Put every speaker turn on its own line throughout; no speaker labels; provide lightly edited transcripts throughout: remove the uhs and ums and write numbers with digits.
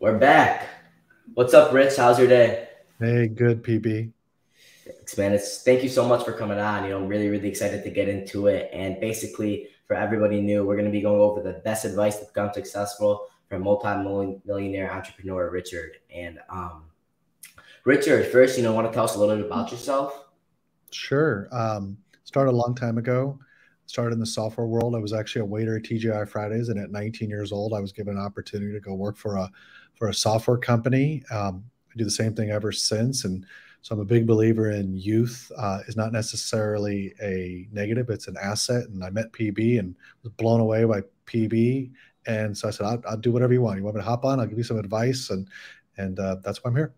We're back. What's up, Rich? How's your day?
Hey, good PB.
Thanks, man. Thank you so much for coming on. Really, really excited to get into it. And basically, for everybody new, we're going to be going over the best advice to become successful from multi-millionaire entrepreneur Richard. And Richard, first, want to tell us a little bit about yourself?
Sure. Started a long time ago. Started in the software world. I was actually a waiter at TGI Fridays, and at 19 years old, I was given an opportunity to go work for a software company. I do the same thing ever since, and so I'm a big believer in youth is not necessarily a negative; it's an asset. And I met PB and was blown away by PB, and so I said, "I'll do whatever you want. You want me to hop on? I'll give you some advice," and that's why I'm here.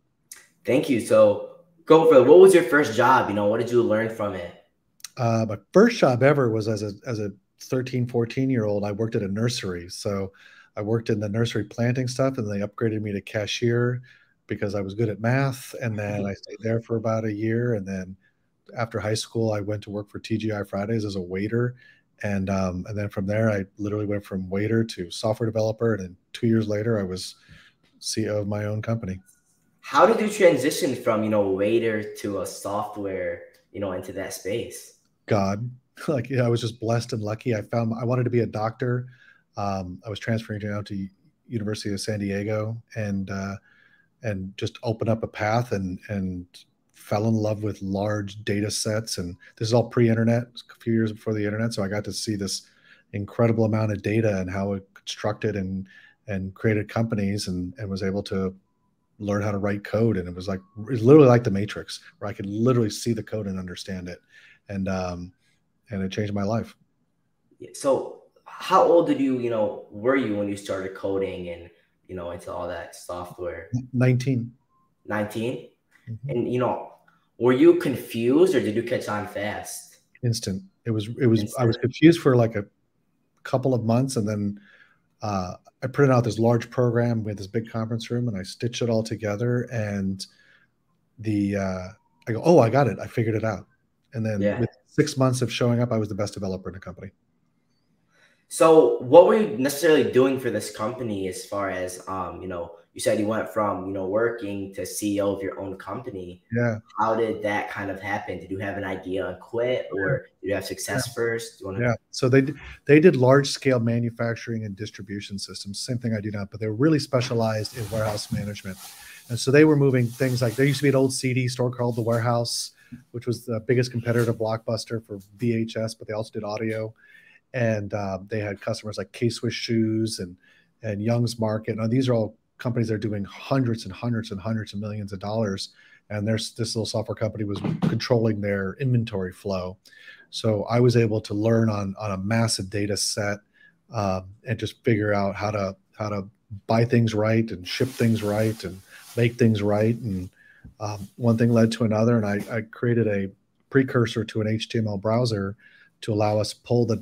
Thank you. So go for it. What was your first job? What did you learn from it?
My first job ever was as a 13, 14-year-old. I worked at a nursery. So I worked in the nursery planting stuff, and they upgraded me to cashier because I was good at math. And then I stayed there for about a year. And then after high school, I went to work for TGI Fridays as a waiter. And then from there, I literally went from waiter to software developer. And then 2 years later, I was CEO of my own company.
How did you transition from, waiter to a software, into that space?
God, like, I was just blessed and lucky. I wanted to be a doctor. I was transferring down to University of San Diego and just open up a path and fell in love with large data sets. And this is all pre-internet, a few years before the internet. So I got to see this incredible amount of data and how it constructed and created companies and was able to learn how to write code. And it was literally like the Matrix, where I could literally see the code and understand it. And it changed my life.
So how old were you when you started coding and, into all that software?
19.
19?
Mm-hmm.
And, were you confused or did you catch on fast?
Instant.
Instant.
I was confused for like a couple of months. And then I printed out this large program with this big conference room and I stitched it all together. And I go, oh, I got it. I figured it out. And then with 6 months of showing up, I was the best developer in the company.
So what were you necessarily doing for this company as far as, you said you went from, working to CEO of your own company.
Yeah.
How did that kind of happen? Did you have an idea and quit, or did you have success first?
Yeah. So they did large scale manufacturing and distribution systems. Same thing I do now, but they were really specialized in warehouse management. And so they were moving things like, there used to be an old CD store called The Warehouse, which was the biggest competitor to Blockbuster for VHS, but they also did audio. And they had customers like K-Swiss Shoes and Young's Market. Now, these are all companies that are doing hundreds and hundreds and hundreds of millions of dollars. And this little software company was controlling their inventory flow. So I was able to learn on a massive data set and just figure out how to buy things right and ship things right and make things right. And one thing led to another, and I created a precursor to an HTML browser to allow us to pull the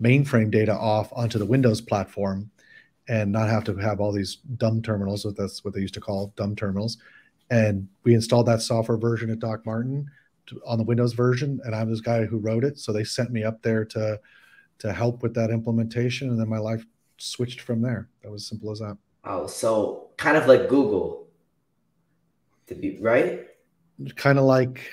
mainframe data off onto the Windows platform and not have to have all these dumb terminals. That's what they used to call dumb terminals. And we installed that software version at Doc Martin on the Windows version, and I'm this guy who wrote it. So they sent me up there to help with that implementation, and then my life switched from there. That was simple as that.
Oh, so kind of like Google, to be right?
Kind of like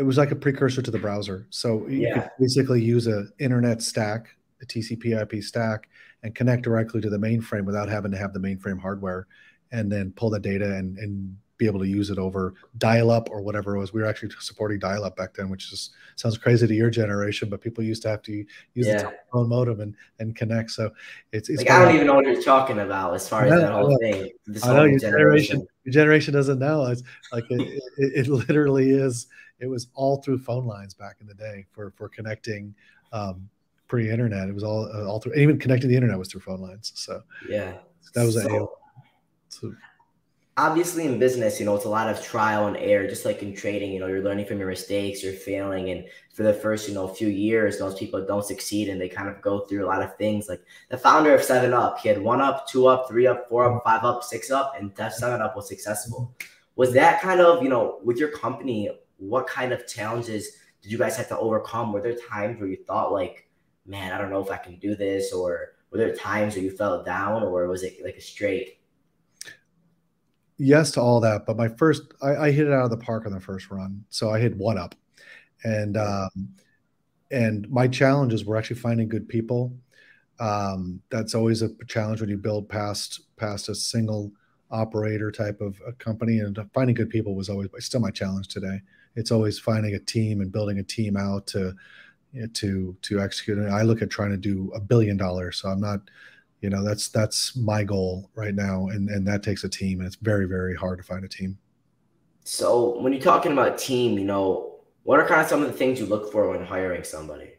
it was like a precursor to the browser. So you could basically use an internet stack, a TCP/IP stack, and connect directly to the mainframe without having to have the mainframe hardware, and then pull the data and be able to use it over dial-up or whatever it was. We were actually supporting dial-up back then, which just sounds crazy to your generation, but people used to have to use the telephone modem and connect. So it's
like, I don't even know what you're talking about as far as that whole thing.
I know your generation doesn't know. It's like it literally is. It was all through phone lines back in the day for connecting pre-internet. It was all through, even connecting the internet was through phone lines. So
yeah,
that was
obviously in business, it's a lot of trial and error, just like in trading, you're learning from your mistakes, you're failing. And for the first, few years, those people don't succeed and they kind of go through a lot of things. Like the founder of 7-Up, he had 1 up, 2 up, 3 up, 4 up, 5 up, 6 up, and 7-Up was successful. Was that kind of, with your company, what kind of challenges did you guys have to overcome? Were there times where you thought like, man, I don't know if I can do this, or were there times where you felt down, or was it like a straight?
Yes to all that, but my first, I hit it out of the park on the first run, so I hit one up, and
Yeah.
my challenges were actually finding good people. That's always a challenge when you build past a single operator type of a company, and finding good people was always still my challenge today. It's always finding a team and building a team out to execute. And I look at trying to do $1 billion, so I'm not, that's my goal right now, and that takes a team, and it's very, very hard to find a team.
So when you're talking about team, what are kind of some of the things you look for when hiring somebody?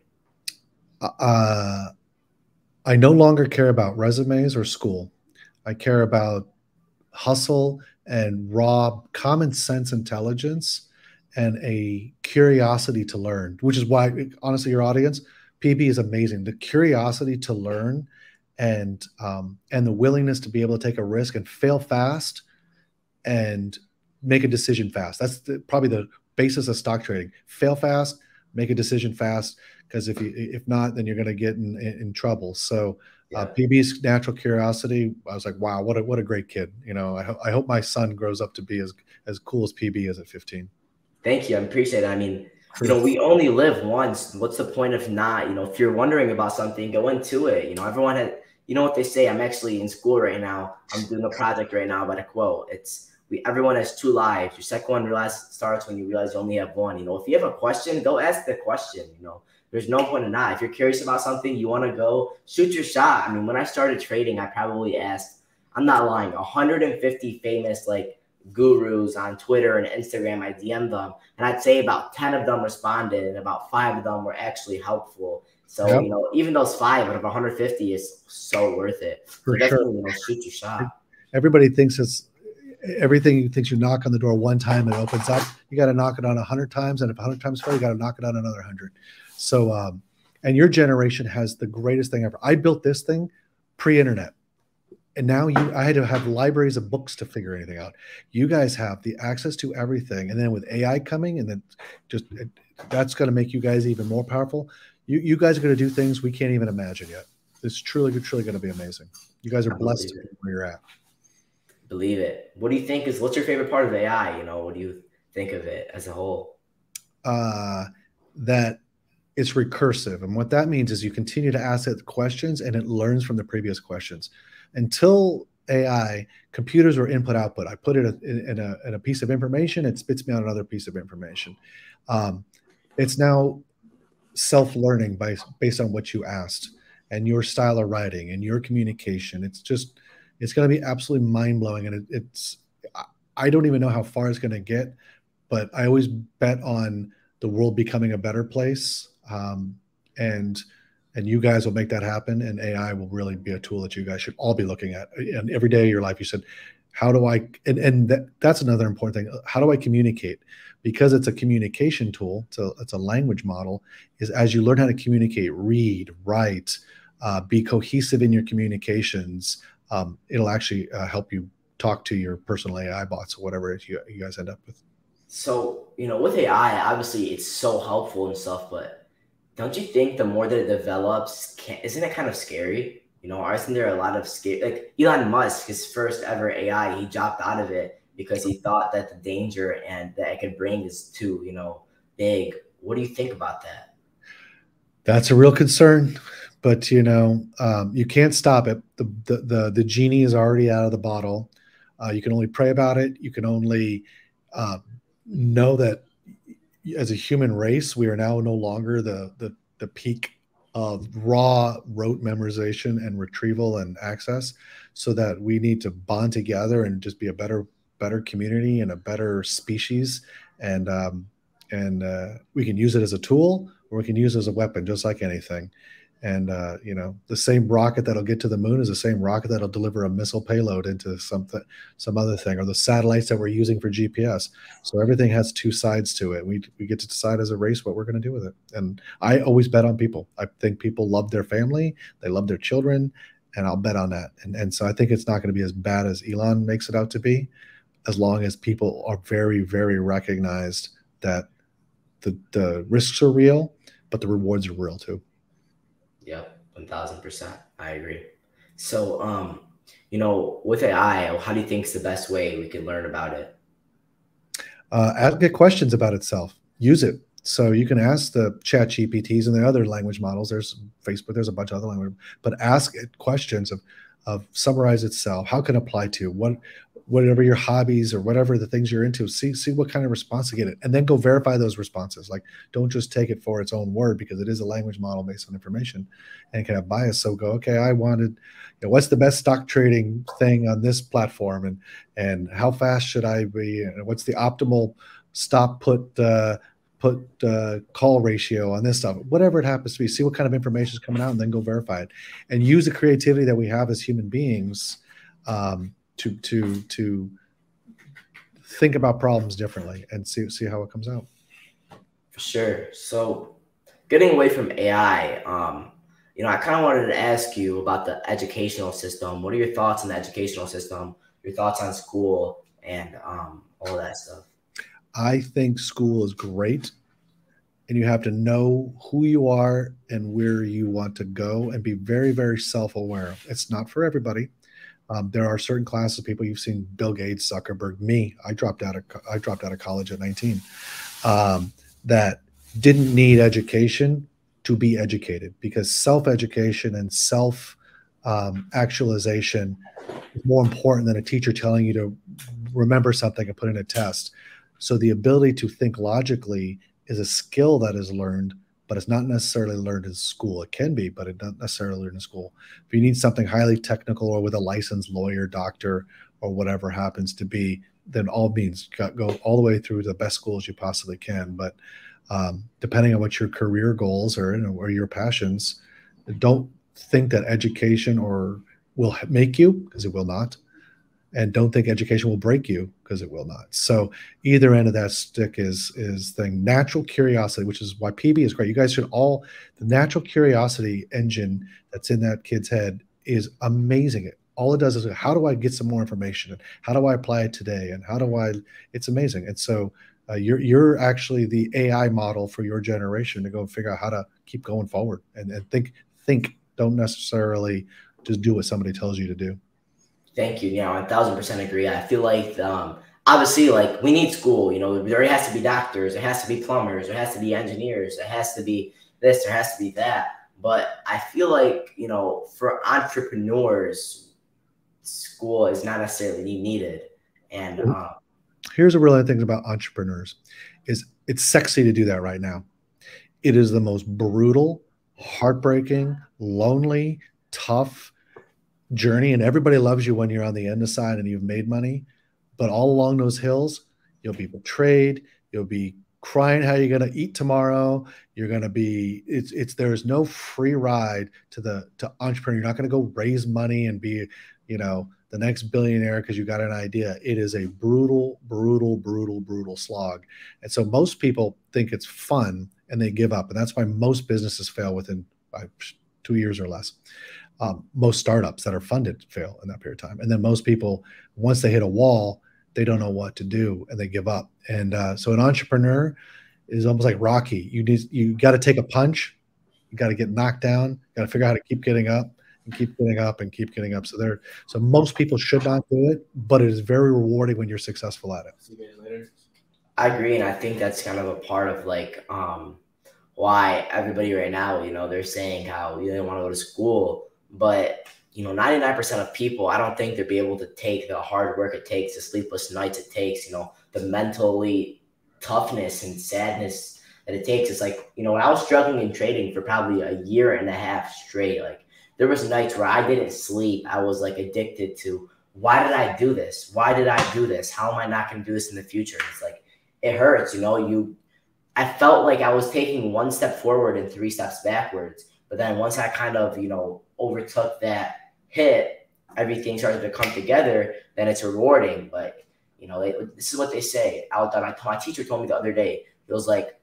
uh, I no longer care about resumes or school. I care about hustle and raw common sense intelligence and a curiosity to learn, which is why, honestly, your audience, PB is amazing. The curiosity to learn and the willingness to be able to take a risk and fail fast and make a decision fast. That's probably the basis of stock trading. Fail fast, make a decision fast, because if not, then you're going to get in trouble. So
Yeah.
PB's natural curiosity, I was like, wow, what a great kid. I hope my son grows up to be as cool as PB is at 15.
Thank you. I appreciate it. I mean, we only live once. What's the point of not, if you're wondering about something, go into it. Everyone had, what they say. I'm actually in school right now. I'm doing a project right now about a quote. Everyone has two lives. Your second one starts when you realize you only have one. If you have a question, go ask the question. There's no point in not. If you're curious about something, you want to go shoot your shot. I mean, when I started trading, I probably asked, I'm not lying, 150 famous gurus on Twitter and Instagram. I DM'd them, and I'd say about 10 of them responded, and about 5 of them were actually helpful. So,
Yep,
even those 5 out of 150 is so worth it. So
for sure.
definitely, shoot your shot.
Everybody thinks it's everything. Thinks you knock on the door one time and it opens up. You got to knock it on 100 times, and if 100 times fail, you got to knock it on another 100. So, and your generation has the greatest thing ever. I built this thing pre-internet, and now I had to have libraries of books to figure anything out. You guys have the access to everything, and then with AI coming, and then that's going to make you guys even more powerful. You guys are going to do things we can't even imagine yet. It's truly going to be amazing. You guys are blessed to be where you're at.
Believe it. What do you think what's your favorite part of AI? What do you think of it as a whole?
That it's recursive. And what that means is you continue to ask it questions and it learns from the previous questions. Until AI, computers were input output. I put it in a piece of information, it spits me out another piece of information. It's now self-learning based on what you asked and your style of writing and your communication. It's going to be absolutely mind-blowing. And I don't even know how far it's going to get, but I always bet on the world becoming a better place. And you guys will make that happen. And AI will really be a tool that you guys should all be looking at. And every day of your life, you said, how do I, and that's another important thing. How do I communicate? Because it's a communication tool, it's a language model, is as you learn how to communicate, read, write, be cohesive in your communications, it'll actually help you talk to your personal AI bots or whatever you guys end up with.
So, with AI, obviously it's so helpful and stuff, but don't you think the more that it develops, isn't it kind of scary? Isn't there a lot of scare? Like Elon Musk, his first ever AI, he dropped out of it because he thought that the danger and that it could bring is too, big. What do you think about that?
That's a real concern, but you can't stop it. The genie is already out of the bottle. You can only pray about it. You can only know that as a human race, we are now no longer the peak of raw rote memorization and retrieval and access, so that we need to bond together and just be a better community and a better species. And we can use it as a tool, or we can use it as a weapon, just like anything. And the same rocket that'll get to the moon is the same rocket that'll deliver a missile payload into some other thing, or the satellites that we're using for GPS. So everything has two sides to it. We get to decide as a race what we're going to do with it. And I always bet on people. I think people love their family, they love their children, and I'll bet on that. And so I think it's not going to be as bad as Elon makes it out to be, as long as people are very, very recognized that the risks are real, but the rewards are real too.
Yep, 1000%. I agree. So, with AI, how do you think is the best way we can learn about it?
Ask it questions about itself. Use it. So you can ask the chat GPTs and the other language models. There's Facebook, there's a bunch of other language, but ask it questions of summarize itself. How can it apply to whatever your hobbies or whatever the things you're into. See what kind of response to get it, and then go verify those responses. Like, don't just take it for its own word, because it is a language model based on information and can have bias. So go, okay, I wanted, what's the best stock trading thing on this platform, and how fast should I be, and what's the optimal stop call ratio on this stuff, whatever it happens to be. See what kind of information is coming out, and then go verify it, and use the creativity that we have as human beings to think about problems differently and see how it comes out.
For sure. So getting away from AI, I kind of wanted to ask you about the educational system. What are your thoughts on the educational system, your thoughts on school, and all that stuff?
I think school is great, and you have to know who you are and where you want to go, and be very, very self-aware. It's not for everybody. There are certain classes of people. You've seen Bill Gates, Zuckerberg, me. I dropped out of college at 19. That didn't need education to be educated, because self-education and self-actualization is more important than a teacher telling you to remember something and put in a test. So the ability to think logically is a skill that is learned, but it's not necessarily learned in school. It can be, but it's not necessarily learned in school. If you need something highly technical, or with a licensed lawyer, doctor, or whatever happens to be, then all means go all the way through the best schools you possibly can. But depending on what your career goals are, or your passions, don't think that education will make you, because it will not. And don't think education will break you, because it will not. So either end of that stick is thing. Natural curiosity, which is why PB is great. You guys should the natural curiosity engine that's in that kid's head is amazing. All it does is, how do I get some more information? And how do I apply it today? And it's amazing. And so you're actually the AI model for your generation to go and figure out how to keep going forward, and think, don't necessarily just do what somebody tells you to do.
Thank you. 1000% agree. I feel like obviously, like, we need school. There has to be doctors, there has to be plumbers, there has to be engineers, there has to be this, there has to be that. But I feel like, for entrepreneurs, school is not necessarily needed. And
here's a really thing about entrepreneurs: is it's sexy to do that right now. It is the most brutal, heartbreaking, lonely, tough journey, and everybody loves you when you're on the end side and you've made money. But all along those hills, you'll be betrayed. You'll be crying how you're going to eat tomorrow. You're going to be, there's no free ride to entrepreneur. You're not going to go raise money and be, the next billionaire because you got an idea. It is a brutal, brutal, brutal, brutal slog. And so most people think it's fun and they give up. And that's why most businesses fail within 2 years or less. Most startups that are funded fail in that period of time. And then most people, once they hit a wall, they don't know what to do and they give up. And so an entrepreneur is almost like Rocky. You got to take a punch. You got to get knocked down. Got to figure out how to keep getting up and keep getting up and keep getting up. So most people should not do it, but it is very rewarding when you're successful at it.
See you guys later. I agree. And I think that's kind of a part of like why everybody right now, they're saying how they don't want to go to school. But 99% of people, I don't think they'll be able to take the hard work it takes, the sleepless nights it takes, the mentally toughness and sadness that it takes. It's like, when I was struggling in trading for probably a year and a half straight, like, there was nights where I didn't sleep. I was like addicted to, why did I do this? Why did I do this? How am I not going to do this in the future? It's like, it hurts, I felt like I was taking one step forward and 3 steps backwards. But then once I kind of, overtook that hit, everything started to come together, then it's rewarding. But, this is what they say. My teacher told me the other day, it was like,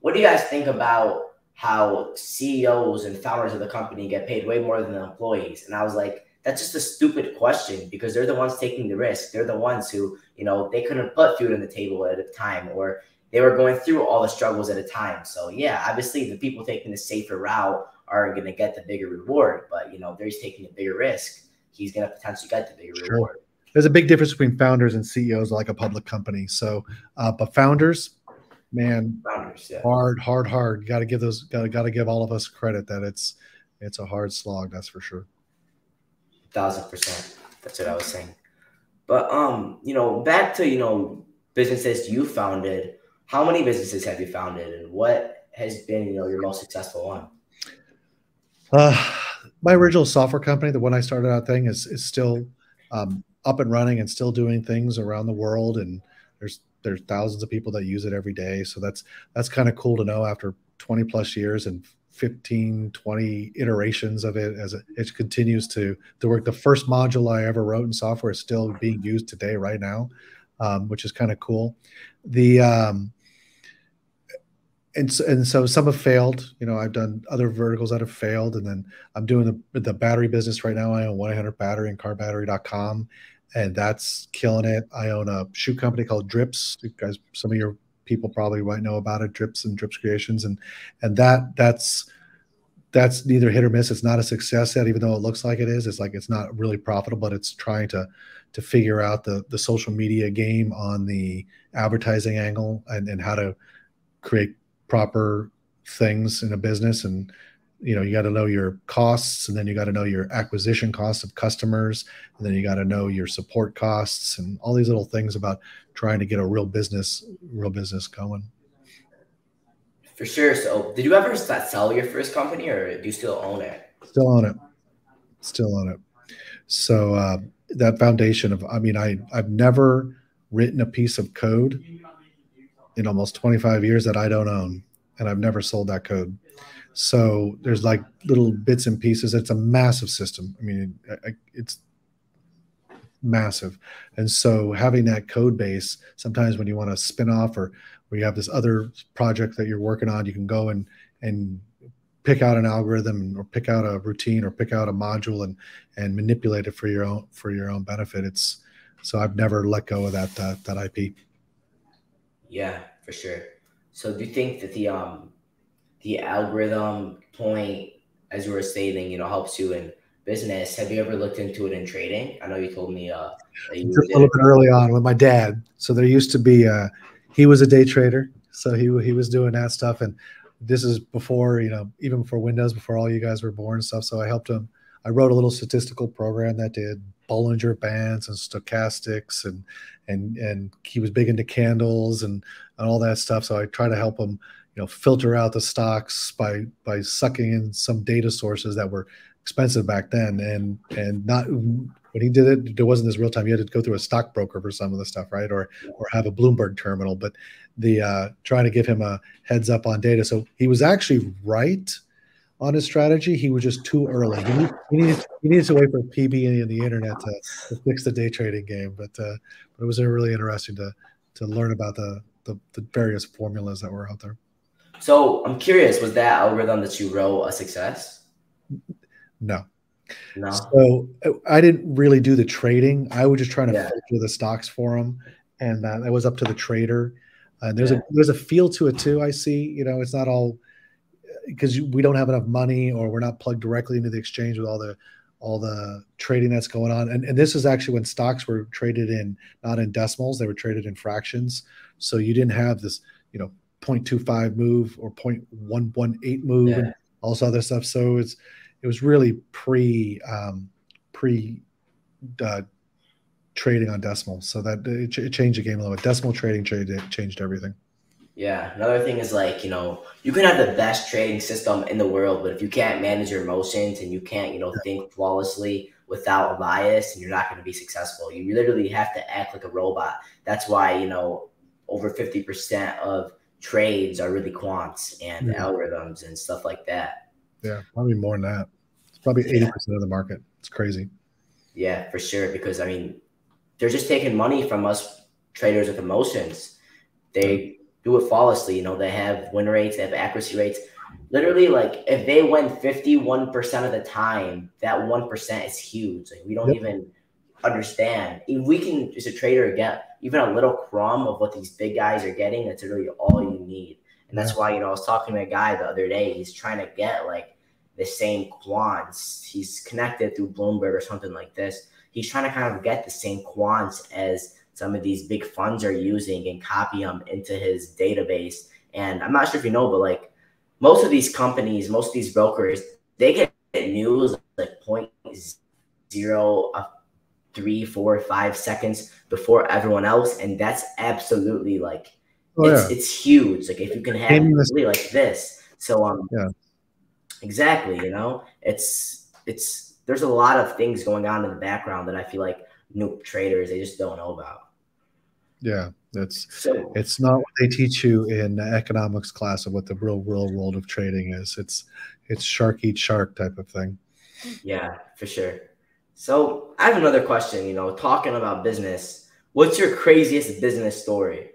what do you guys think about how CEOs and founders of the company get paid way more than the employees? And I was like, that's just a stupid question, because they're the ones taking the risk. They're the ones who, they couldn't put food on the table at a time, or they were going through all the struggles at a time. So yeah, obviously the people taking the safer route are going to get the bigger reward. But, you know, if he's taking a bigger risk, he's going to potentially get the bigger
Sure.
reward.
There's a big difference between founders and CEOs like a public company. So, but founders, man,
Founders, yeah.
hard. Got to give give all of us credit that it's a hard slog. That's for sure.
1,000%. That's what I was saying. But, you know, back to, you know, businesses you founded, how many businesses have you founded and what has been, you know, your most successful one?
My original software company, the one I started out thing is still up and running and still doing things around the world. And there's thousands of people that use it every day. So that's kind of cool to know after 20 plus years and 15, 20 iterations of it as it continues to work. The first module I ever wrote in software is still being used today, right now, which is kind of cool. And so some have failed. You know, I've done other verticals that have failed, and then I'm doing the battery business right now. I own 1-800-Battery and carbattery.com, and that's killing it. I own a shoe company called Drips. You guys, some of your people probably might know about it, Drips and Drips Creations, and that's neither hit or miss. It's not a success yet, even though it looks like it is. It's like it's not really profitable, but it's trying to figure out the social media game on the advertising angle and how to create proper things in a business. And you know, you got to know your costs, and then you got to know your acquisition costs of customers, and then you got to know your support costs and all these little things about trying to get a real business going.
For sure. So did you ever sell your first company, or do you still own it?
Still own it. So that foundation of, I mean, I've never written a piece of code in almost 25 years that I don't own, and I've never sold that code. So there's like little bits and pieces. It's a massive system. I mean, it's massive. And so having that code base, sometimes when you want to spin off or you have this other project that you're working on, you can go and pick out an algorithm or pick out a routine or pick out a module and manipulate it for your own benefit. So I've never let go of that IP.
Yeah, for sure. So do you think that the algorithm point, as you were stating, you know, helps you in business? Have you ever looked into it in trading? I know you told me that you
just a little bit early on with my dad. So there used to be he was a day trader, so he was doing that stuff, and this is before, you know, even before Windows, before all you guys were born and stuff. So I helped him. I wrote a little statistical program that did Bollinger Bands and stochastics, and he was big into candles and all that stuff. So I try to help him, you know, filter out the stocks by sucking in some data sources that were expensive back then, and not when he did it, there wasn't this real time. You had to go through a stockbroker for some of the stuff, right? Or have a Bloomberg terminal. But the trying to give him a heads up on data. So he was actually right on his strategy. He was just too early. He needed to wait for PB and the internet to fix the day trading game. But it was really interesting to learn about the various formulas that were out there.
So I'm curious, was that algorithm that you wrote a success?
No.
No.
So I didn't really do the trading. I was just trying to filter the stocks for him, and that was up to the trader. And there's a feel to it too. I see, you know, it's not all because we don't have enough money or we're not plugged directly into the exchange with all the trading that's going on. And this is actually when stocks were traded in, not in decimals, they were traded in fractions. So you didn't have this, you know, 0.25 move or 0.118 move and all this other stuff. So it was really pre trading on decimals. So that it changed the game a little bit. Decimal trading changed everything.
Yeah. Another thing is, like, you know, you can have the best trading system in the world, but if you can't manage your emotions and you can't, you know, think flawlessly without a bias, and you're not going to be successful. You literally have to act like a robot. That's why, you know, over 50% of trades are really quants and algorithms and stuff like that.
Yeah, probably more than that. It's probably 80% of the market. It's crazy.
Yeah, for sure. Because I mean, they're just taking money from us traders with emotions. They do it flawlessly. You know, they have win rates, they have accuracy rates. Literally, like, if they win 51% of the time, that 1% is huge. Like, we don't even understand. If we can, as a trader, get even a little crumb of what these big guys are getting, that's really all you need. And that's why, you know, I was talking to a guy the other day. He's trying to get like the same quants. He's connected through Bloomberg or something like this. He's trying to kind of get the same quants as some of these big funds are using and copy them into his database. And I'm not sure if you know, but like most of these companies, most of these brokers, they get news like 0.03, 4, 5 seconds before everyone else, and that's absolutely like it's huge. Like if you can have really like this, so
yeah,
exactly, you know, it's there's a lot of things going on in the background that I feel like new traders they just don't know about.
Yeah, it's not what they teach you in economics class of what the real world of trading is. It's shark eat shark type of thing.
Yeah, for sure. So I have another question. You know, talking about business, what's your craziest business story?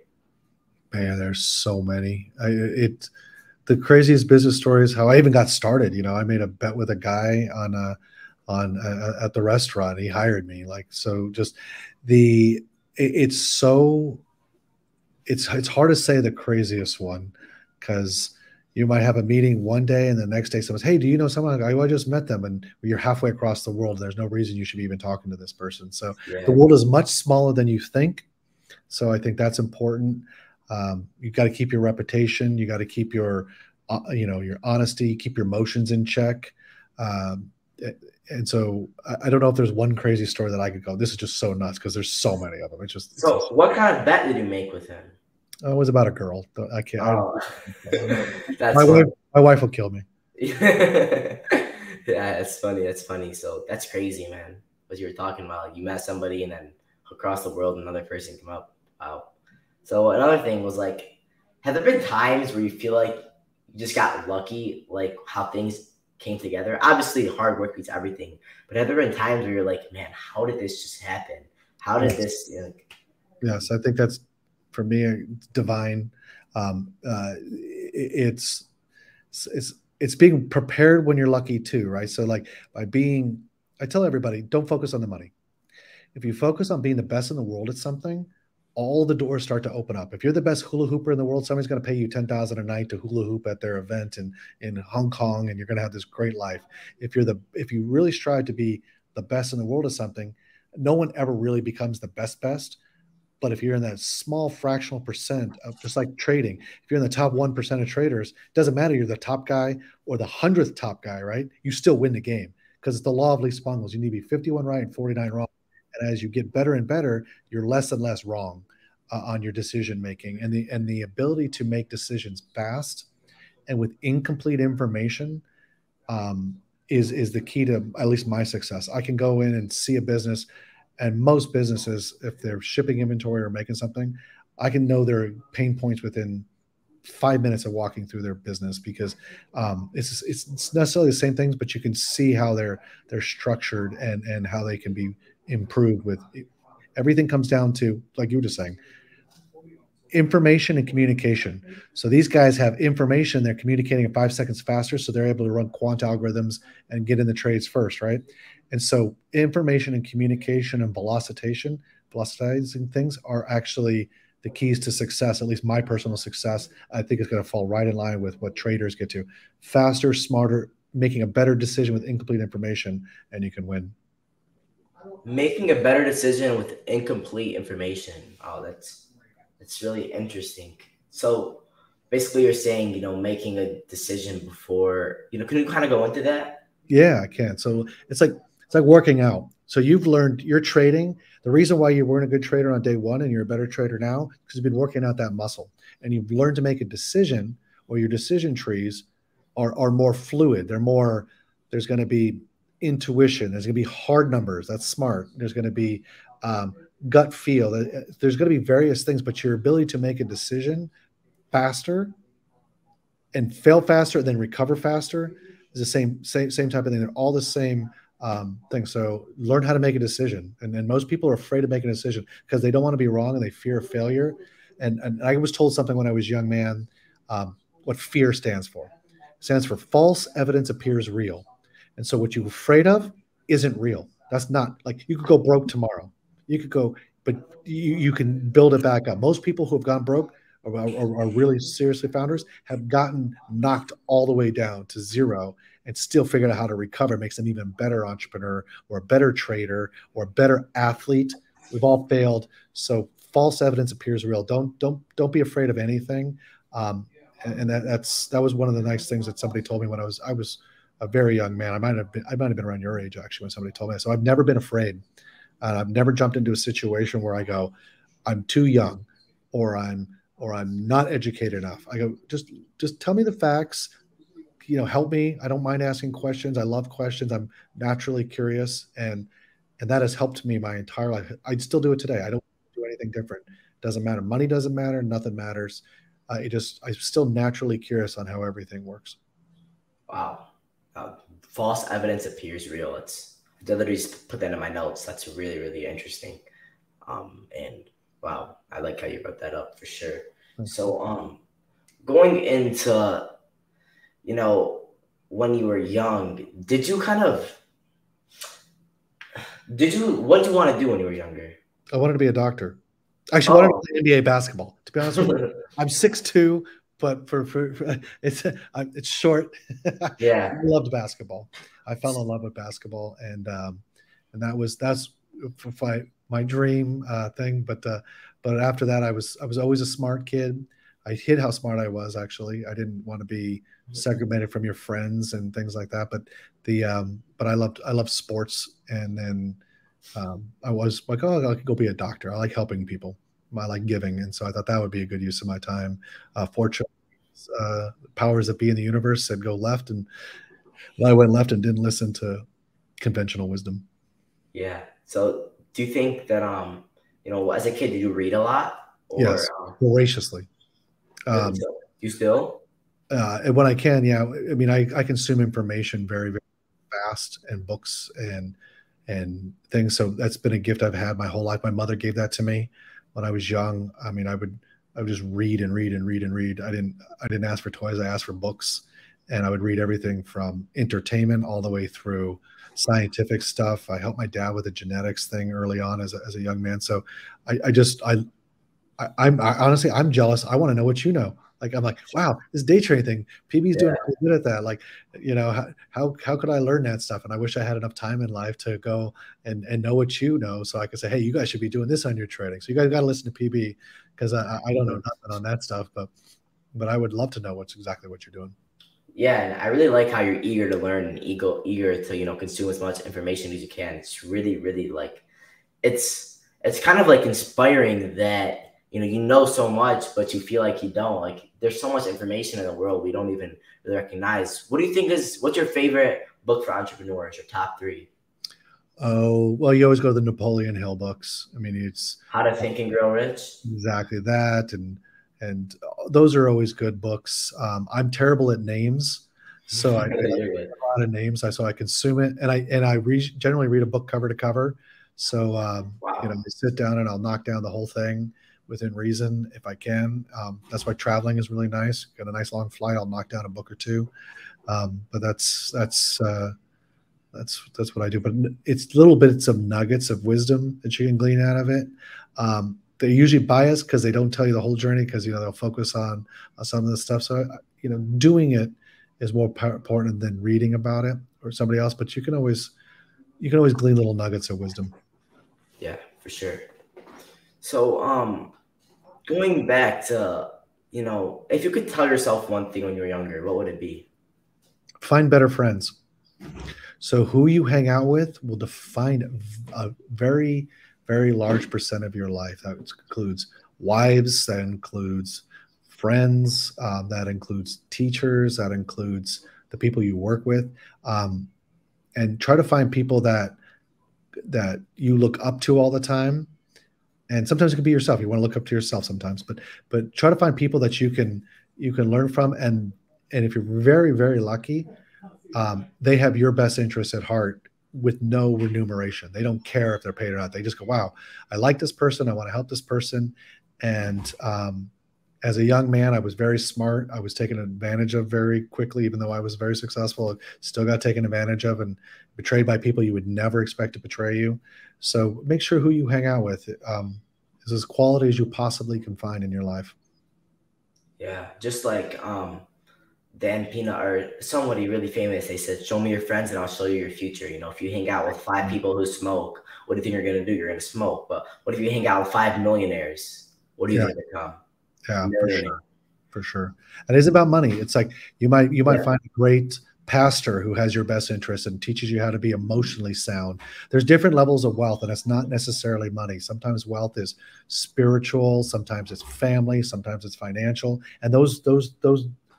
Man, there's so many. The craziest business story is how I even got started. You know, I made a bet with a guy at the restaurant. He hired me. Like, so just the it's so it's hard to say the craziest one because you might have a meeting one day and the next day someone's, hey, do you know someone? I just met them, and you're halfway across the world. There's no reason you should be even talking to this person. So the world is much smaller than you think. So I think that's important. You got to keep your reputation. You got to keep your your honesty, keep your emotions in check. Um, and so I don't know if there's one crazy story that I could go, this is just so nuts because there's so many of them.
So what kind of bet did you make with him?
It was about a girl. I can't.
Oh, that's
my
funny.
wife will kill me.
Yeah, it's funny. That's funny. So that's crazy, man. What you were talking about, like you met somebody and then across the world, another person came up. Wow. So another thing was like, have there been times where you feel like you just got lucky, like how things came together? Obviously, hard work beats everything. But have there been times where you're like, man, how did this just happen? How did this? You know,
yes, I think that's for me divine. It's it's being prepared when you're lucky too, right? So like I tell everybody, don't focus on the money. If you focus on being the best in the world at something, all the doors start to open up. If you're the best hula hooper in the world, somebody's going to pay you 10,000 a night to hula hoop at their event in Hong Kong, and you're going to have this great life. If you really strive to be the best in the world at something, no one ever really becomes the best. But if you're in that small fractional percent of just like trading, if you're in the top 1% of traders, it doesn't matter you're the top guy or the 100th top guy, right? You still win the game because it's the law of least bungles. You need to be 51 right and 49 wrong. And as you get better and better, you're less and less wrong on your decision making, and the ability to make decisions fast and with incomplete information is the key to at least my success. I can go in and see a business, and most businesses, if they're shipping inventory or making something, I can know their pain points within 5 minutes of walking through their business because it's necessarily the same things, but you can see how they're structured and how they can be improved with everything comes down to, like you were just saying, information and communication. So these guys have information, they're communicating at 5 seconds faster, so they're able to run quant algorithms and get in the trades first, right? And so information and communication and velocitizing things are actually the keys to success. At least my personal success, I think, is going to fall right in line with what traders get to: faster, smarter, making a better decision with incomplete information, and you can win.
Making a better decision with incomplete information. Oh, that's really interesting. So basically you're saying, you know, making a decision before, you know, can you kind of go into that?
Yeah, I can. So it's like working out. So you've learned you're trading. The reason why you weren't a good trader on day one and you're a better trader now, because you've been working out that muscle and you've learned to make a decision, or your decision trees are more fluid. There's going to be intuition. There's going to be hard numbers. That's smart. There's going to be gut feel. There's going to be various things, but your ability to make a decision faster and fail faster and then recover faster is the same type of thing. They're all the same thing. So learn how to make a decision. And most people are afraid of making a decision because they don't want to be wrong and they fear failure. And I was told something when I was a young man, what fear stands for. It stands for false evidence appears real. And so what you're afraid of isn't real. That's not, like, you could go broke tomorrow. You could go, but you can build it back up. Most people who have gone broke are really seriously founders have gotten knocked all the way down to zero and still figured out how to recover makes them even better entrepreneur or a better trader or a better athlete. We've all failed. So false evidence appears real. Don't be afraid of anything. And that was one of the nice things that somebody told me when I was a very young man. I might have been around your age actually when somebody told me that. So I've never been afraid. I've never jumped into a situation where I go, I'm too young, or I'm not educated enough. I go, just tell me the facts. Help me. I don't mind asking questions. I love questions. I'm naturally curious, and that has helped me my entire life. I'd still do it today. I don't do anything different. Doesn't matter. Money doesn't matter. Nothing matters. I'm still naturally curious on how everything works.
Wow. False evidence appears real. I literally just put that in my notes. That's really, really interesting. And wow, I like how you brought that up for sure. So, going into, when you were young, what did you want to do when you were younger?
I wanted to be a doctor. Actually, I wanted to play NBA basketball. To be honest with you, I'm 6'2", but for it's short.
Yeah,
I loved basketball. I fell in love with basketball, and that's my dream thing. But after that, I was always a smart kid. I hid how smart I was. Actually, I didn't want to be segregated from your friends and things like that. But I loved sports, and then I was like, oh, I could go be a doctor. I like helping people. I like giving, and so I thought that would be a good use of my time. Fortunately, powers that be in the universe said go left, and I went left and didn't listen to conventional wisdom.
Yeah. So, do you think that as a kid, did you read a lot?
Yes, voraciously.
You still?
And when I can, yeah. I mean, I consume information very, very fast, and books and things. So that's been a gift I've had my whole life. My mother gave that to me when I was young. I mean, I would just read and read and read and read. I didn't ask for toys. I asked for books, and I would read everything from entertainment all the way through scientific stuff. I helped my dad with a genetics thing early on as a young man. So I'm honestly, I'm jealous. I want to know what you know. Like, I'm like, wow, this day trading thing, PB's doing pretty good at that. Like, how could I learn that stuff? And I wish I had enough time in life to go and know what you know, so I could say, hey, you guys should be doing this on your trading. So you guys got to listen to PB, because I don't know nothing on that stuff, but I would love to know exactly what you're doing.
Yeah, and I really like how you're eager to learn and eager to consume as much information as you can. It's really, really it's kind of like inspiring that you know so much, but you feel like you don't. Like, there's so much information in the world we don't even really recognize. What's your favorite book for entrepreneurs, your top 3?
Oh, well, you always go to the Napoleon Hill books. I mean, it's
How to Think and Grow Rich.
Exactly that. And those are always good books. I'm terrible at names, so I read a lot of names. So I consume it, and I generally read a book cover to cover. So
Wow.
I sit down and I'll knock down the whole thing within reason if I can. That's why traveling is really nice. Got a nice long flight, I'll knock down a book or two. But that's what I do. But it's little bits of nuggets of wisdom that you can glean out of it. They're usually biased because they don't tell you the whole journey, because they'll focus on some of the stuff. So doing it is more important than reading about it or somebody else. But you can always glean little nuggets of wisdom.
Yeah, for sure. So going back to if you could tell yourself one thing when you were younger, what would it be?
Find better friends. So who you hang out with will define a very, very large percent of your life. That includes wives, that includes friends, that includes teachers, that includes the people you work with, and try to find people that you look up to all the time. And sometimes it could be yourself. You want to look up to yourself sometimes, but try to find people that you can learn from, and if you're very, very lucky, they have your best interests at heart with no remuneration. They don't care if they're paid or not. They just go, wow, I like this person. I want to help this person. And as a young man, I was very smart. I was taken advantage of very quickly, even though I was very successful. I still got taken advantage of and betrayed by people you would never expect to betray you. So make sure who you hang out with is as quality as you possibly can find in your life.
Yeah, just like Dan Pina or somebody really famous, they said, show me your friends and I'll show you your future. You know, if you hang out with five people who smoke, what do you think you're going to do? You're going to smoke. But what if you hang out with five millionaires? What are you
Yeah,
going to become? A
yeah, for
millionaire.
sure. For sure. And it's about money. It's like you might
Yeah.
find a great pastor who has your best interest and teaches you how to be emotionally sound. There's different levels of wealth, and it's not necessarily money. Sometimes wealth is spiritual, sometimes it's family, sometimes it's financial. And those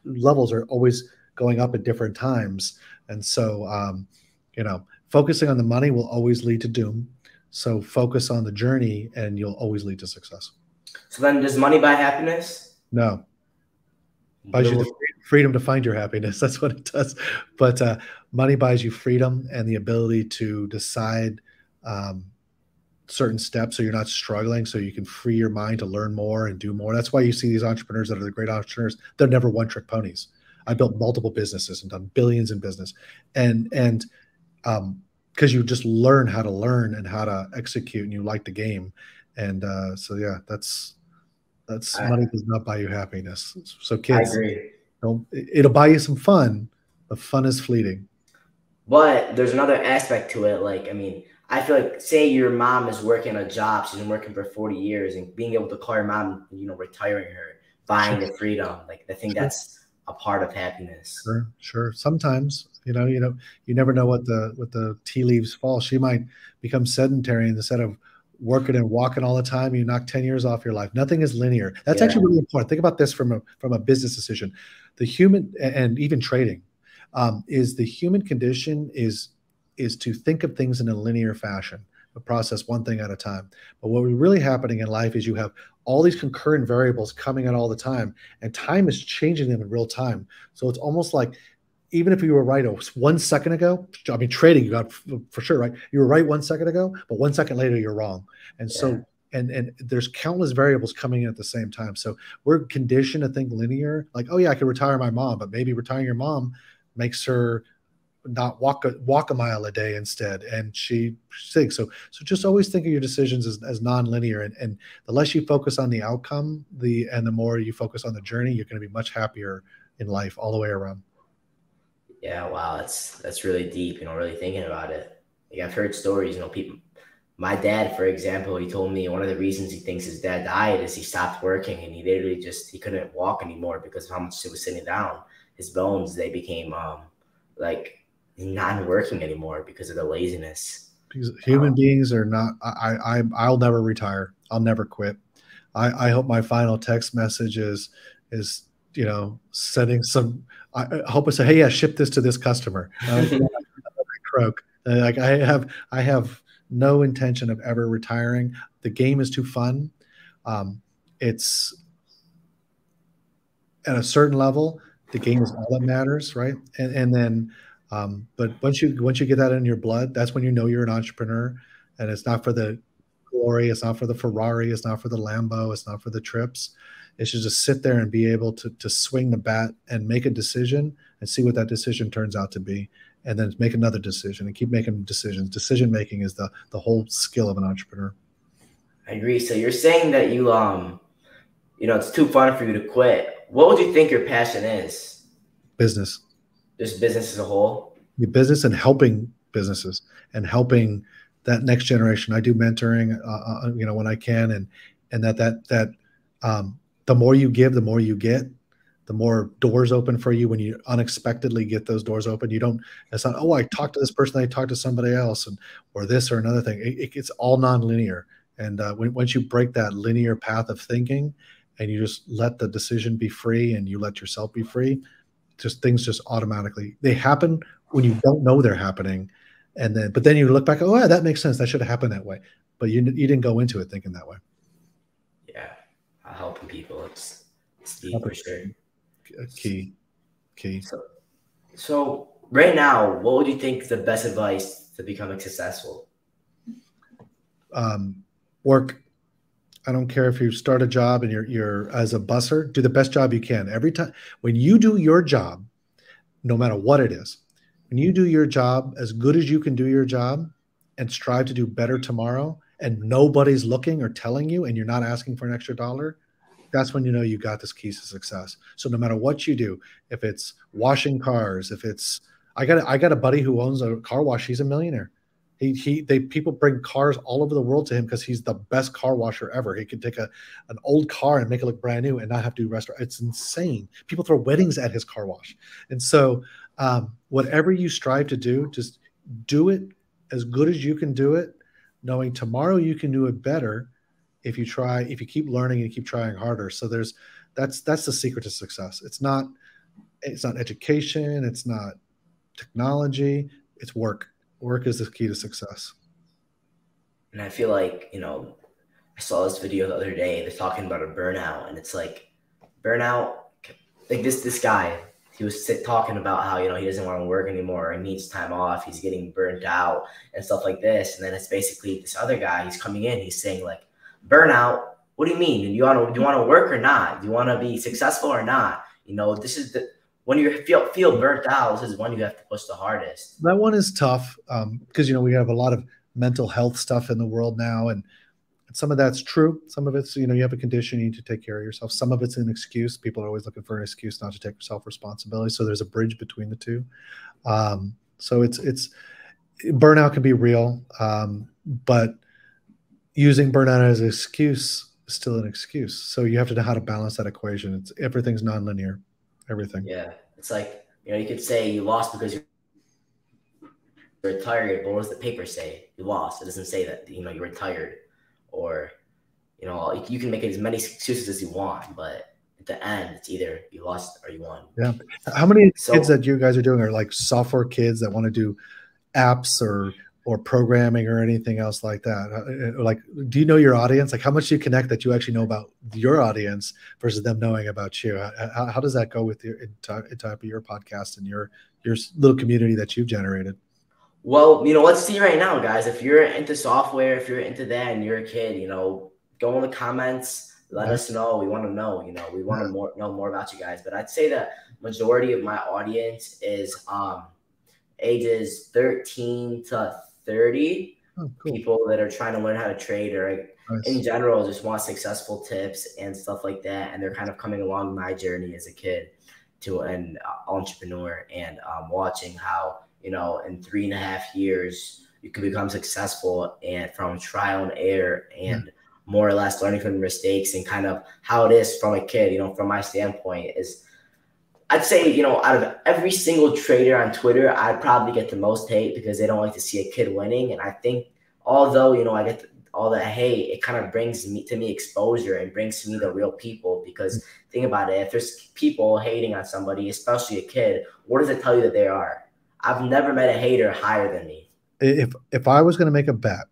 levels are always going up at different times. And so focusing on the money will always lead to doom. So focus on the journey and you'll always lead to success.
So then does money buy happiness?
No,
What
buys you the
do-
freedom to find your happiness. That's what it does. But money buys you freedom and the ability to decide um, certain steps so you're not struggling, so you can free your mind to learn more and do more. That's why you see these entrepreneurs that are the great entrepreneurs. They're never one trick ponies. I built multiple businesses and done billions in business. And because you just learn how to learn and how to execute and you like the game. And so, yeah, that's
I,
money does not buy you happiness. So
I
kids,
agree.
don't, it'll buy you some fun, but fun is fleeting.
But there's another aspect to it. Like, I mean, I feel like, say your mom is working a job, she's been working for 40 years, and being able to call your mom, you know, retiring her,
Sure,
buying the freedom, like, I think
sure,
that's a part of happiness.
sure, sure. Sometimes, you never know what the tea leaves fall. She might become sedentary and instead of working and walking all the time, you knock 10 years off your life. Nothing is linear. That's
Yeah.
actually really important. Think about this from a business decision. The human and even trading is the human condition is to think of things in a linear fashion, to process one thing at a time. But what is really happening in life is you have all these concurrent variables coming at all the time, and time is changing them in real time. So it's almost like even if you were right 1 second ago, I mean, trading, you got for sure, right? You were right 1 second ago, but 1 second later, you're wrong. And
Yeah.
so, and there's countless variables coming in at the same time. So we're conditioned to think linear, like, oh yeah, I could retire my mom, but maybe retiring your mom makes her not walk a mile a day instead, and she sinks. So just always think of your decisions as non-linear, and the less you focus on the outcome, the more you focus on the journey, you're going to be much happier in life all the way around.
Yeah. Wow. That's really deep, you know, really thinking about it. Like, I've heard stories, you know, people, my dad, for example, he told me one of the reasons he thinks his dad died is he stopped working and he literally just, he couldn't walk anymore because of how much he was sitting down. His bones, they became like not working anymore because of the laziness.
Because
Um,
human beings are not. I'll never retire. I'll never quit. I hope my final text message is sending some. I hope I say, hey, yeah, ship this to this customer. Croak. Like I have no intention of ever retiring. The game is too fun. It's at a certain level, the game is all that matters, right? And then, but once you get that in your blood, that's when you know you're an entrepreneur, and it's not for the glory, it's not for the Ferrari, it's not for the Lambo, it's not for the trips. It's just sit there and be able to swing the bat and make a decision and see what that decision turns out to be, and then make another decision and keep making decisions. Decision making is the whole skill of an entrepreneur.
I agree. So you're saying that you know, it's too fun for you to quit. What would you think your passion is?
Business.
Just business as a whole?
Your business and helping businesses and helping that next generation. I do mentoring, when I can, and the more you give, the more you get, the more doors open for you when you unexpectedly get those doors open. You don't. It's not. Oh, I talked to this person. I talked to somebody else, and or this or another thing. It's all nonlinear. And once you break that linear path of thinking, and you just let the decision be free, and you let yourself be free, just things just automatically they happen when you don't know they're happening, and then you look back, oh yeah, that makes sense, that should have happened that way, but you didn't go into it thinking that way.
Yeah. Helping people. It's deep
Help
for
it.
sure.
Key.
So so right now, what would you think is the best advice to becoming successful?
Work. I don't care if you start a job and you're as a busser, do the best job you can every time. When you do your job, no matter what it is, when you do your job as good as you can do your job and strive to do better tomorrow, and nobody's looking or telling you, and you're not asking for an extra dollar, that's when you know you got this keys to success. So no matter what you do, if it's washing cars, if it's I got a buddy who owns a car wash. He's a millionaire. People bring cars all over the world to him because he's the best car washer ever. He can take an old car and make it look brand new and not have to do restaurant. It's insane. People throw weddings at his car wash. And so whatever you strive to do, just do it as good as you can do it, knowing tomorrow you can do it better if you keep learning and keep trying harder. So that's the secret to success. It's not education, it's not technology, it's work. Work is the key to success.
And I feel like, I saw this video the other day. They're talking about a burnout, and it's like burnout. Like this guy, he was talking about how, he doesn't want to work anymore. He needs time off. He's getting burnt out and stuff like this. And then it's basically this other guy. He's coming in. He's saying like, burnout. What do you mean? Do you want to work or not? Do you want to be successful or not? This is when you feel burnt out, this is when you have to push the hardest.
That one is tough because, we have a lot of mental health stuff in the world now. And some of that's true. Some of it's, you have a condition, you need to take care of yourself. Some of it's an excuse. People are always looking for an excuse not to take self-responsibility. So there's a bridge between the two. So it's burnout can be real, but using burnout as an excuse is still an excuse. So you have to know how to balance that equation. Everything's nonlinear. Everything.
Yeah. It's like, you could say you lost because you're tired, but what does the paper say? You lost. It doesn't say that, you were tired, or, you can make it as many excuses as you want, but at the end, it's either you lost or you won.
Yeah. How many kids that you guys are doing are like software kids that want to do apps or programming or anything else like that? Like, do you know your audience? Like, how much do you connect that you actually know about your audience versus them knowing about you? How does that go with your type of your podcast and your little community that you've generated?
Well, let's see right now, guys. If you're into software, if you're into that and you're a kid, go in the comments, let us know. We want to know, we want to know more about you guys. But I'd say the majority of my audience is ages 13 to 30.
Oh, cool.
People that are trying to learn how to trade, or in general just want successful tips and stuff like that. And they're kind of coming along my journey as a kid to an entrepreneur, and watching how, in 3.5 years, you can become successful, and from trial and error and more or less learning from your mistakes, and kind of how it is from a kid, from my standpoint is, I'd say, out of every single trader on Twitter, I'd probably get the most hate because they don't like to see a kid winning. And I think although, I get all that hate, it kind of brings me exposure and brings to me the real people. Because think about it, if there's people hating on somebody, especially a kid, what does it tell you that they are? I've never met a hater higher than me.
If I was going to make a bet,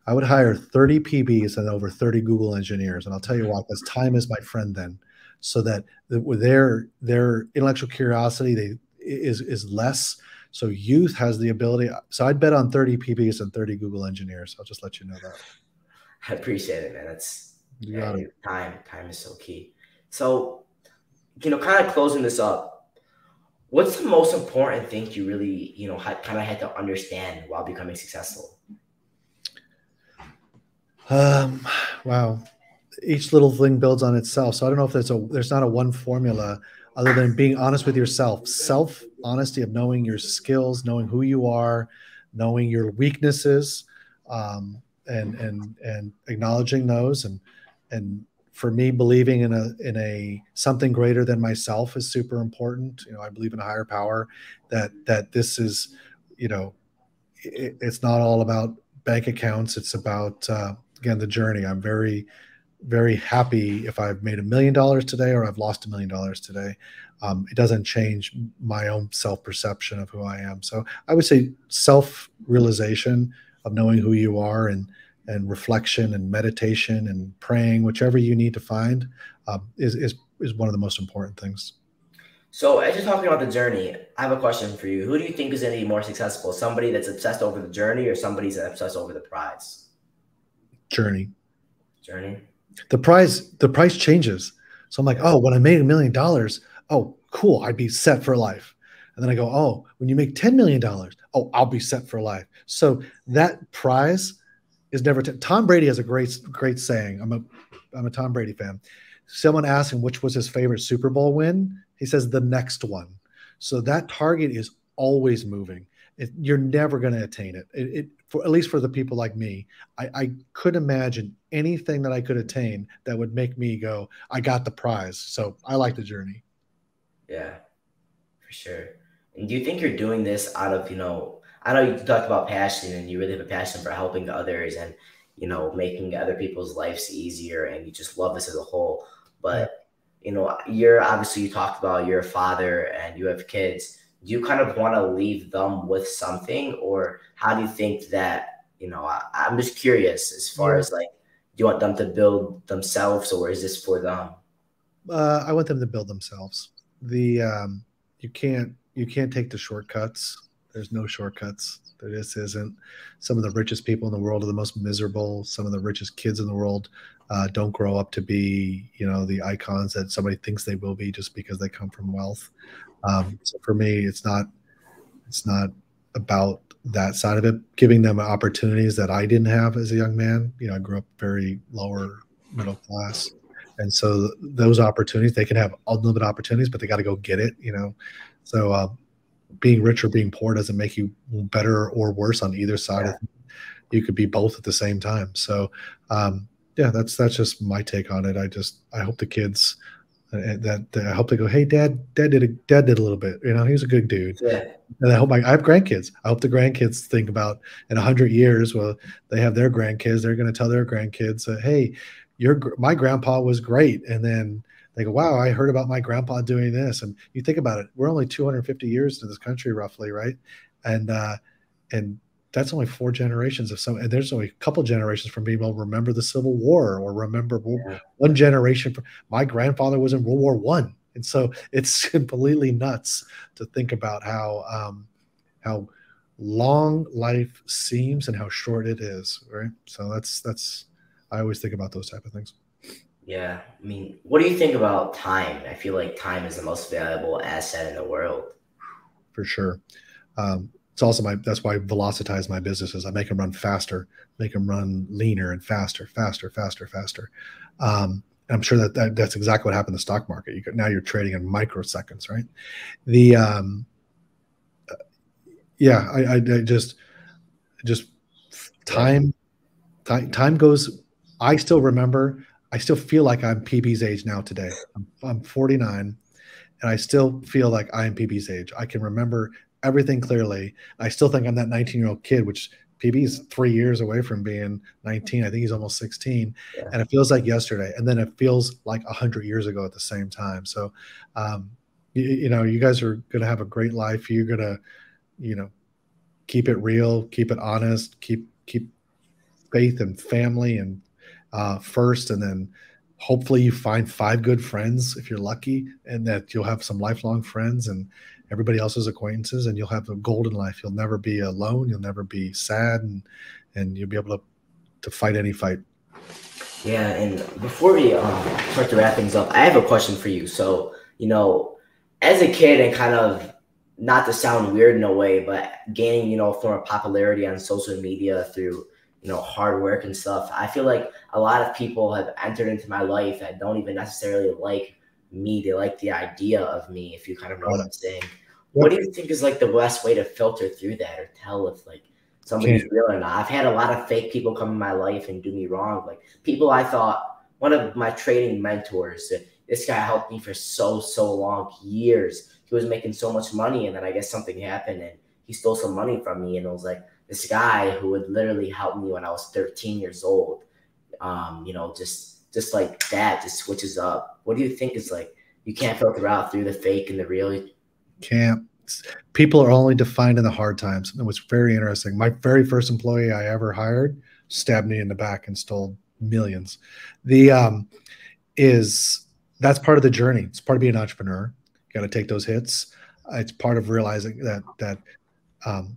I would hire 30 PBs and over 30 Google engineers. And I'll tell you what, because time is my friend then. So that their intellectual curiosity is less. So youth has the ability. So I'd bet on 30 PBs and 30 Google engineers. I'll just let you know that.
I appreciate it, man. That's time is so key. So, kind of closing this up, what's the most important thing you really, kind of had to understand while becoming successful?
Wow. Each little thing builds on itself. So I don't know if there's not a one formula other than being honest with yourself. Self-honesty of knowing your skills, knowing who you are, knowing your weaknesses, and acknowledging those. And for me, believing in a something greater than myself is super important. I believe in a higher power, that this is, it's not all about bank accounts. It's about, again, the journey. I'm very, very happy if I've made $1 million today or I've lost $1 million today. It doesn't change my own self-perception of who I am. So I would say self-realization of knowing who you are, and reflection and meditation and praying, whichever you need to find, is one of the most important things.
So as you're talking about the journey, I have a question for you. Who do you think is going to be more successful? Somebody that's obsessed over the journey, or somebody that's obsessed over the prize?
Journey. The price changes. So I'm like, oh, when I made $1 million, oh, cool, I'd be set for life. And then I go, oh, when you make $10 million, oh, I'll be set for life. So that prize is never. Tom Brady has a great saying. I'm a Tom Brady fan. someone asked him which was his favorite Super Bowl win. He says the next one. So that target is always moving. You're never going to attain it. For at least for the people like me, I could imagine anything that I could attain that would make me go, I got the prize. So I like the journey.
Yeah, for sure. And do you think you're doing this out of, I know you talked about passion and you really have a passion for helping others and, making other people's lives easier and you just love this as a whole.
Yeah.
But, you're obviously, you talked about you're a father and you have kids. Do you kind of want to leave them with something, or how do you think that, I'm just curious as far as like, do you want them to build themselves or is this for them?
I want them to build themselves. You can't take the shortcuts. There's no shortcuts. There just isn't. Some of the richest people in the world are the most miserable. Some of the richest kids in the world don't grow up to be, the icons that somebody thinks they will be just because they come from wealth. So for me, it's not about that side of it. Giving them opportunities that I didn't have as a young man. I grew up very lower middle class. And so those opportunities, they can have unlimited opportunities, but they got to go get it, So being rich or being poor doesn't make you better or worse on either side.
Yeah.
You could be both at the same time. So yeah, that's just my take on it. I hope the kids I hope they go, hey, dad did a little bit. He was a good dude.
Yeah.
And I hope I have grandkids. I hope the grandkids think about in 100 years, well, they have their grandkids. They're going to tell their grandkids, hey, my grandpa was great. And then they go, wow, I heard about my grandpa doing this. And you think about it, we're only 250 years in this country, roughly, right? And that's only 4 generations of some, and there's only a couple generations from being able to remember the Civil War or remember one generation. My grandfather was in World War One, and so it's completely nuts to think about how long life seems and how short it is, right? So that's I always think about those type of things.
Yeah. I mean, what do you think about time? I feel like time is the most valuable asset in the world.
For sure. It's also that's why I velocitize my businesses. I make them run faster, make them run leaner and faster. I'm sure that's exactly what happened in the stock market. Now you're trading in microseconds, right? I just time goes. I still remember. I still feel like I'm PB's age now today. I'm 49, and I still feel like I am PB's age. I can remember everything clearly. I still think I'm that 19-year-old kid, which PB is 3 years away from being 19. I think he's almost 16. Yeah. And it feels like yesterday. And then it feels like 100 years ago at the same time. So, you guys are going to have a great life. You're going to, keep it real, keep it honest, keep faith and family and first. And then hopefully you find 5 good friends if you're lucky, and that you'll have some lifelong friends and everybody else's acquaintances, and you'll have a golden life. You'll never be alone. You'll never be sad, and you'll be able to fight any fight.
Yeah. And before we start to wrap things up, I have a question for you. So, as a kid and kind of, not to sound weird in a way, but gaining, a form of popularity on social media through, hard work and stuff. I feel like a lot of people have entered into my life that don't even necessarily like me. They like the idea of me, if you kind of know what I'm saying. Yep. What do you think is like the best way to filter through that or tell if like somebody's real or not? I've had a lot of fake people come in my life and do me wrong. Like people I thought, one of my trading mentors, this guy helped me for so long, years. He was making so much money, and then I guess something happened and he stole some money from me. And it was like this guy who would literally help me when I was 13 years old. Just like that, just switches up. What do you think is like, you can't filter out through the fake and the real?
Can't. People are only defined in the hard times. It was very interesting. My very first employee I ever hired stabbed me in the back and stole millions. That's part of the journey. It's part of being an entrepreneur. You got to take those hits. It's part of realizing that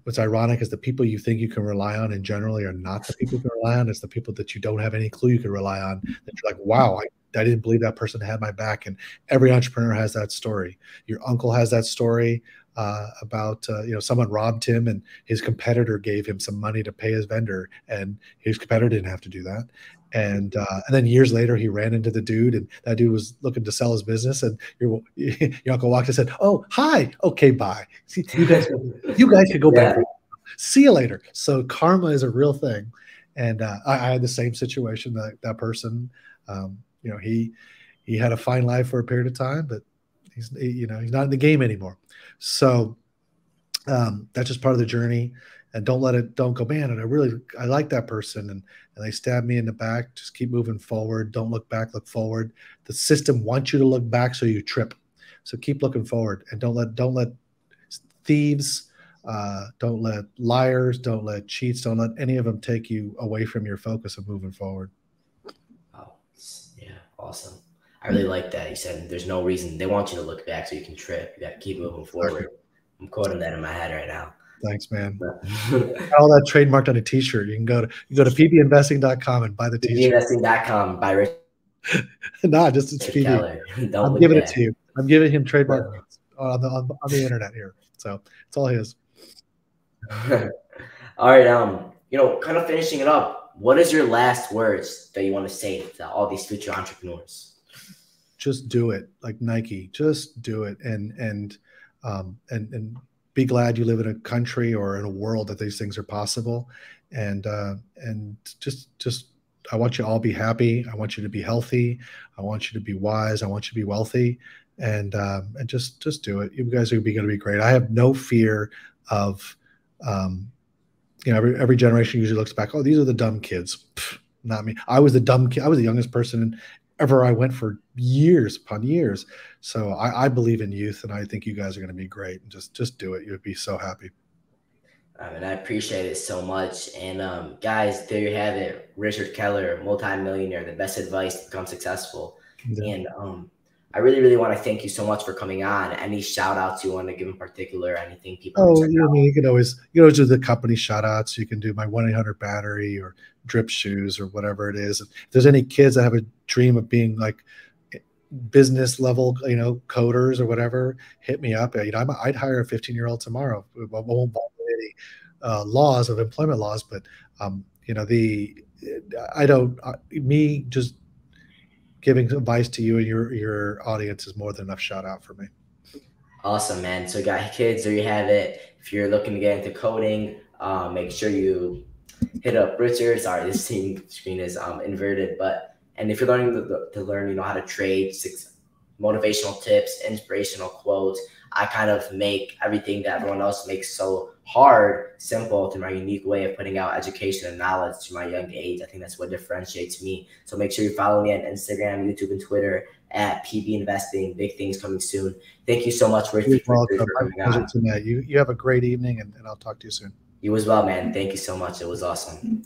what's ironic is the people you think you can rely on in generally are not the people you can rely on. It's the people that you don't have any clue you can rely on, that you're like, wow, I didn't believe that person had my back. And every entrepreneur has that story. Your uncle has that story about someone robbed him and his competitor gave him some money to pay his vendor, and his competitor didn't have to do that. And then years later, he ran into the dude, and that dude was looking to sell his business. And your uncle walked and said, "Oh, hi. Okay, bye. See, you guys could go back.
Yeah.
See you later." So karma is a real thing. And I had the same situation. That person, he had a fine life for a period of time, but he's not in the game anymore. So that's just part of the journey. And don't go, man, and I like that person, and they stabbed me in the back. Just keep moving forward. Don't look back, look forward. The system wants you to look back, so you trip. So keep looking forward, and don't let thieves, don't let liars, don't let cheats, don't let any of them take you away from your focus of moving forward.
Oh, yeah, awesome. I really like that. You said there's no reason they want you to look back so you can trip. You got to keep moving forward. I'm quoting that in my head right now.
Thanks, man. All that trademarked on a t-shirt. You go to pbinvesting.com and buy the t-shirt.
pbinvesting.com by Rich.
Nah, just it's PB.
Keller.
I'm giving it to you. I'm giving him trademark on the internet here. So it's all his.
All right. Kind of finishing it up. What is your last words that you want to say to all these future entrepreneurs?
Just do it, like Nike. Just do it, and be glad you live in a country or in a world that these things are possible. And just I want you to all be happy. I want you to be healthy. I want you to be wise. I want you to be wealthy. And just do it. You guys are going to be great. I have no fear of, every generation usually looks back. Oh, these are the dumb kids. Pfft, not me. I was the dumb kid. I was the youngest person ever I went for years upon years. So I believe in youth, and I think you guys are going to be great. And just do it. You'd be so happy.
And I appreciate it so much. And guys, there you have it. Richard Keller, multimillionaire, the best advice to become successful. Yeah. And I really, really want to thank you so much for coming on. Any shout outs you want to give in particular? Anything people?
You can always do the company shout outs. You can do my 1-800-Battery or Drip Shoes or whatever it is. If there's any kids that have a dream of being like business level, coders or whatever, hit me up. I'd hire a 15-year-old tomorrow. I won't bother any laws of employment laws, but just giving advice to you and your audience is more than enough shout out for me.
Awesome, man. So kids, there you have it. If you're looking to get into coding, make sure you hit up Richard. Sorry, this screen is inverted, and if you're learning to learn, how to trade, motivational tips, inspirational quotes, I kind of make everything that everyone else makes so hard, simple, through my unique way of putting out education and knowledge to my young age. I think that's what differentiates me. So make sure you follow me on Instagram, YouTube, and Twitter at PB Investing. Big things coming soon. Thank you so much, Richard.
For coming on. You have a great evening, and I'll talk to you soon.
You as well, man. Thank you so much. It was awesome.